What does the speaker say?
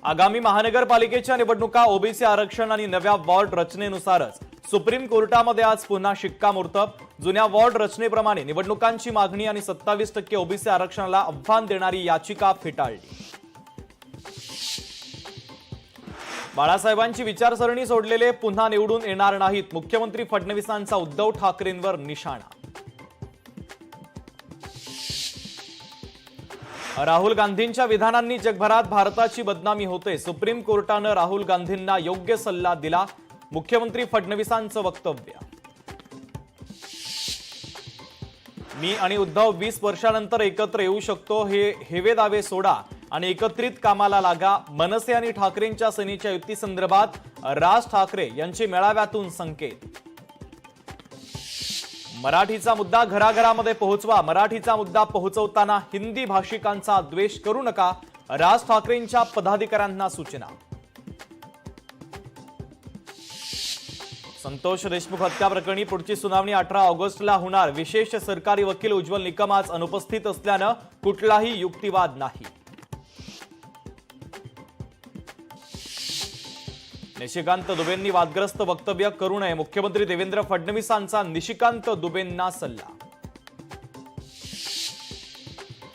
आगामी महानगरपालिकेच्या निवडणुका ओबीसी आरक्षण आणि नव्या वॉर्ड रचनेनुसारच सुप्रीम कोर्टामध्ये आज पुन्हा शिक्कामोर्तब। जुन्या वॉर्ड रचनेप्रमाणे निवडणुकांची मागणी आणि 27% ओबीसी आरक्षणाला आव्हान देणारी याचिका फेटाळली। बाळासाहेबांची विचारसरणी सोडलेले पुन्हा निवडून येणार नाहीत, मुख्यमंत्री फडणवीसांचा उद्धव ठाकरेंवर निशाणा। राहुल गांधींच्या विधानांनी जगभरात भारताची बदनामी होते, सुप्रीम कोर्टानं राहुल गांधींना योग्य सल्ला दिला, मुख्यमंत्री फडणवीसांचं वक्तव्य। मी आणि उद्धव 20 वर्षांनंतर एकत्र येऊ शकतो, हे हेवे दावे सोडा आणि एकत्रित कामाला लागा। मनसे आणि ठाकरेंच्या सेनेच्या युतीसंदर्भात राज ठाकरे यांचे मेळाव्यातून संकेत। मराठीचा मुद्दा घराघरामध्ये पोहोचवा, मराठीचा मुद्दा पोहोचवताना हिंदी भाषिकांचा द्वेष करू नका, राज ठाकरेंच्या पदाधिकाऱ्यांना सूचना। संतोष देशमुख हत्या प्रकरणी पुढची सुनावणी 18 ऑगस्टला होणार, विशेष सरकारी वकील उज्ज्वल निकम आज अनुपस्थित असल्यानं कुठलाही युक्तिवाद नाही। निशिकांत दुबेंनी वादग्रस्त वक्तव्य करू नये, मुख्यमंत्री देवेंद्र फडणवीसांचा निशिकांत दुबेंना सल्ला।